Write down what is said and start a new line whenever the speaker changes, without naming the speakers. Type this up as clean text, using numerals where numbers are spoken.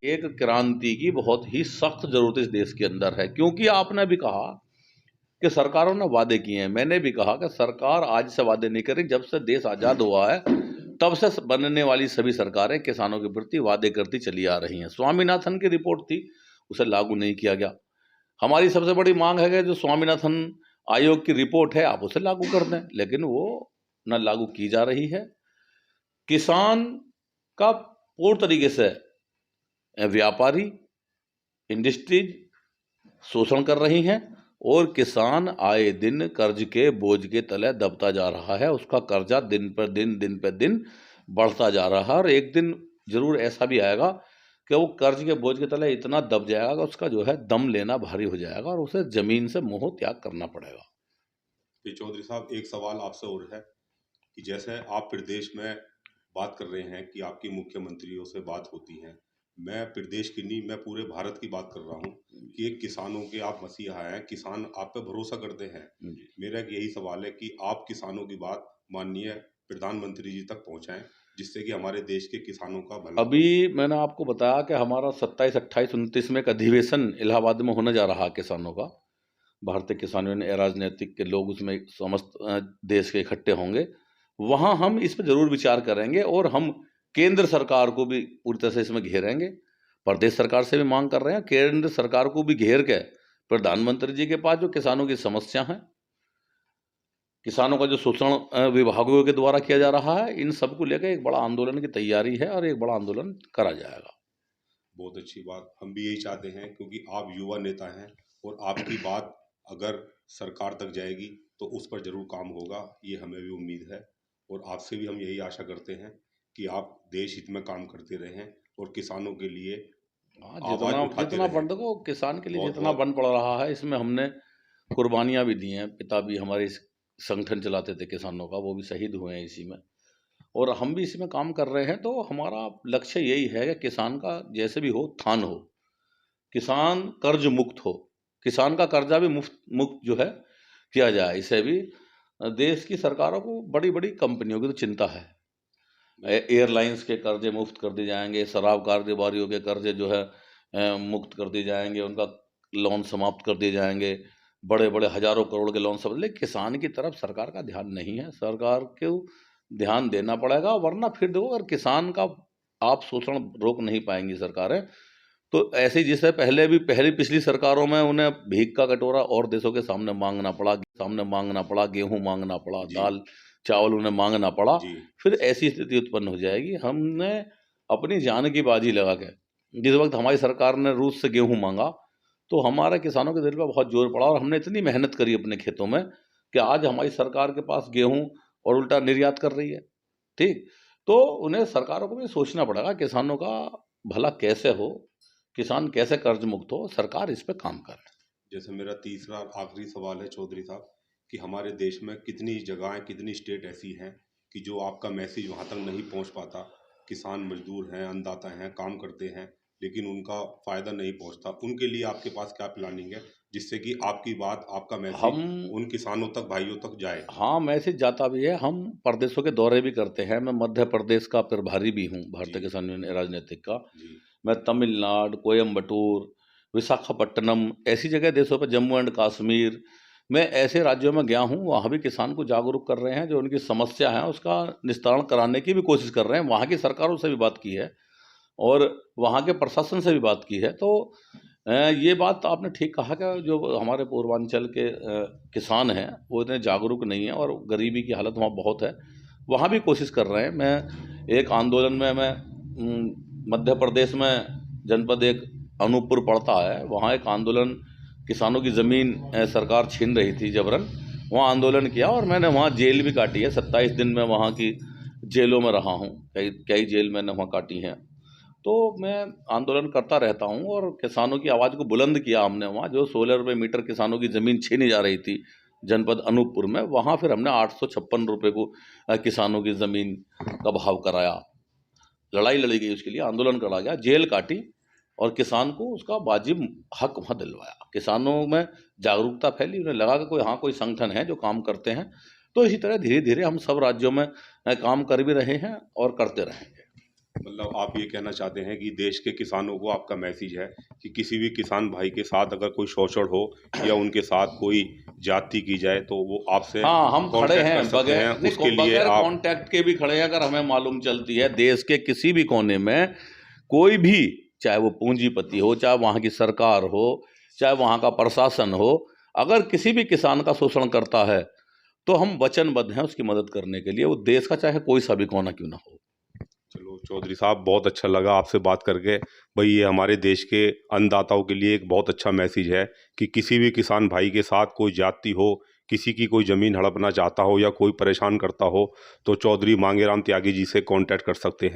एक क्रांति की बहुत ही सख्त जरूरत इस देश के अंदर है, क्योंकि आपने भी कहा कि सरकारों ने वादे किए हैं, मैंने भी कहा कि सरकार आज से वादे नहीं करी, जब से देश आज़ाद हुआ है तब से बनने वाली सभी सरकारें किसानों के प्रति वादे करती चली आ रही हैं। स्वामीनाथन की रिपोर्ट थी, उसे लागू नहीं किया गया। हमारी सबसे बड़ी मांग है कि जो स्वामीनाथन आयोग की रिपोर्ट है आप उसे लागू कर दें, लेकिन वो न लागू की जा रही है। किसान का पूर्ण तरीके से व्यापारी, इंडस्ट्रीज शोषण कर रही हैं और किसान आए दिन कर्ज के बोझ के तले दबता जा रहा है। उसका कर्जा दिन पर दिन बढ़ता जा रहा है और एक दिन जरूर ऐसा भी आएगा कि वो कर्ज के बोझ के तले इतना दब जाएगा कि उसका जो है दम लेना भारी हो जाएगा और उसे जमीन से मोह त्याग करना पड़ेगा।
चौधरी साहब, एक सवाल आपसे और है कि जैसे आप प्रदेश में बात कर रहे हैं कि आपकी मुख्यमंत्रियों से बात होती है, मैं प्रदेश की नहीं, मैं पूरे भारत की बात कर रहा हूँ कि एक किसानों के आप मसीहा हैं, किसान आप पे भरोसा करते हैं। मेरा एक यही सवाल है कि आप किसानों की बात माननीय प्रधानमंत्री जी तक पहुंचाएं, जिससे कि हमारे देश के किसानों का भला हो।
अभी मैंने आपको बताया कि हमारा 27, 28, 29 में एक अधिवेशन इलाहाबाद में होने जा रहा है किसानों का। भारतीय किसान यूनियन राजनीतिक के लोग उसमें समस्त देश के इकट्ठे होंगे। वहां हम इस पर जरूर विचार करेंगे और हम केंद्र सरकार को भी पूरी तरह से इसमें घेरेंगे। प्रदेश सरकार से भी मांग कर रहे हैं, केंद्र सरकार को भी घेर के प्रधानमंत्री जी के पास जो किसानों की समस्या है, किसानों का जो शोषण विभागों के द्वारा किया जा रहा है, इन सब को लेकर एक बड़ा आंदोलन की तैयारी है और एक बड़ा आंदोलन करा जाएगा।
बहुत अच्छी बात, हम भी यही चाहते हैं क्योंकि आप युवा नेता हैं और आपकी बात अगर सरकार तक जाएगी तो उस पर जरूर काम होगा, ये हमें भी उम्मीद है। और आपसे भी हम यही आशा करते हैं कि आप देश हित में काम करते रहें और किसानों के लिए
हाँ,
आवाज
जितना
उठाते
जितना
रहें।
बन देखो किसान के लिए
बहुत
जितना
बहुत
बन पड़ रहा है, इसमें हमने कुर्बानियां भी दी हैं। पिता भी हमारे इस संगठन चलाते थे किसानों का, वो भी शहीद हुए हैं इसी में, और हम भी इसी में काम कर रहे हैं। तो हमारा लक्ष्य यही है कि किसान का जैसे भी हो उत्थान हो, किसान कर्ज मुक्त हो, किसान का कर्जा भी मुफ्त मुक्त जो है किया जाए। इसे भी देश की सरकारों को, बड़ी बड़ी कंपनियों की तो चिंता है। एयरलाइंस के कर्जे मुफ्त कर दिए जाएंगे, शराब कारोबारियों के कर्जे जो है मुक्त कर दिए जाएंगे, उनका लोन समाप्त कर दिए जाएंगे। बड़े बड़े हजारों करोड़ के लोन सब, लेकिन किसान की तरफ सरकार का ध्यान नहीं है। सरकार को ध्यान देना पड़ेगा, वरना फिर देखो अगर किसान का आप शोषण रोक नहीं पाएंगी सरकारें, तो ऐसे ही जैसे पहले भी पहली पिछली सरकारों में उन्हें भीख का कटोरा और देशों के सामने मांगना पड़ा, गेहूं मांगना पड़ा,
जी
दाल चावल उन्हें मांगना पड़ा,
जी।
फिर ऐसी स्थिति उत्पन्न हो जाएगी। हमने अपनी जान की बाजी लगा के, जिस वक्त हमारी सरकार ने रूस से गेहूं मांगा तो हमारे किसानों के दिल पर बहुत जोर पड़ा और हमने इतनी मेहनत करी अपने खेतों में कि आज हमारी सरकार के पास गेहूं और उल्टा निर्यात कर रही है। ठीक, तो उन्हें सरकारों को भी सोचना पड़ेगा किसानों का भला कैसे हो, किसान कैसे कर्ज मुक्त हो, सरकार इस पे काम कर रही
जैसे मेरा तीसरा और आखिरी सवाल है चौधरी साहब कि हमारे देश में कितनी जगहें, कितनी स्टेट ऐसी हैं कि जो आपका मैसेज वहाँ तक नहीं पहुँच पाता। किसान मजदूर हैं, अन्नदाता हैं, काम करते हैं, लेकिन उनका फ़ायदा नहीं पहुँचता। उनके लिए आपके पास क्या प्लानिंग है जिससे कि आपकी बात, आपका
है।
मैसेज
हम,
उन किसानों तक, भाइयों तक जाए?
हाँ, मैसेज जाता भी है, हम प्रदेशों के दौरे भी करते हैं। मैं मध्य प्रदेश का प्रभारी भी हूँ
जी
भारतीय किसान यूनियन राजनीतिक का।
जी
मैं तमिलनाडु, कोयम्बटूर, विशाखापट्टनम, ऐसी जगह देशों पर, जम्मू एंड कश्मीर, मैं ऐसे राज्यों में गया हूँ। वहाँ भी किसान को जागरूक कर रहे हैं, जो उनकी समस्या है उसका निस्तारण कराने की भी कोशिश कर रहे हैं। वहाँ की सरकारों से भी बात की है और वहाँ के प्रशासन से भी बात की है। तो ये बात आपने ठीक कहा कि जो हमारे पूर्वांचल के किसान हैं वो इतने जागरूक नहीं हैं और गरीबी की हालत वहाँ बहुत है। वहाँ भी कोशिश कर रहे हैं। मैं एक आंदोलन में, मैं मध्य प्रदेश में जनपद एक अनूपपुर पड़ता है, वहाँ एक आंदोलन, किसानों की ज़मीन सरकार छीन रही थी जबरन, वहाँ आंदोलन किया और मैंने वहाँ जेल भी काटी है। 27 दिन में वहाँ की जेलों में रहा हूँ, कई जेल मैंने वहाँ काटी हैं। तो मैं आंदोलन करता रहता हूँ और किसानों की आवाज़ को बुलंद किया हमने वहाँ। जो 16 रुपये मीटर किसानों की ज़मीन छीनी जा रही थी जनपद अनूपपुर में, वहाँ फिर हमने 856 रुपये को किसानों की ज़मीन का भाव कराया। लड़ाई लड़ी गई, उसके लिए आंदोलन करा गया, जेल काटी और किसान को उसका वाजिब हक वहाँ दिलवाया। किसानों में जागरूकता फैली, उन्हें लगा कि कोई, हाँ, कोई संगठन है जो काम करते हैं। तो इसी तरह धीरे धीरे हम सब राज्यों में काम कर भी रहे हैं और करते रहेंगे।
मतलब आप ये कहना चाहते हैं कि देश के किसानों को आपका मैसेज है कि किसी भी किसान भाई के साथ अगर कोई शोषण हो या उनके साथ कोई जाति की जाए तो वो आपसे
हाँ, हम खड़े
कांटेक्ट कर
हैं,
सकते हैं, उसके लिए
बगैर
आप
कांटेक्ट के भी खड़े हैं। अगर हमें मालूम चलती है देश के किसी भी कोने में कोई भी, चाहे वो पूंजीपति हो, चाहे वहाँ की सरकार हो, चाहे वहाँ का प्रशासन हो, अगर किसी भी किसान का शोषण करता है तो हम वचनबद्ध हैं उसकी मदद करने के लिए, वो देश का चाहे कोई सा भी कोना क्यों ना हो।
चलो चौधरी साहब, बहुत अच्छा लगा आपसे बात करके। भाई ये हमारे देश के अन्नदाताओं के लिए एक बहुत अच्छा मैसेज है कि किसी भी किसान भाई के साथ कोई जाति हो, किसी की कोई ज़मीन हड़पना चाहता हो या कोई परेशान करता हो तो चौधरी मांगेराम त्यागी जी से कांटेक्ट कर सकते हैं।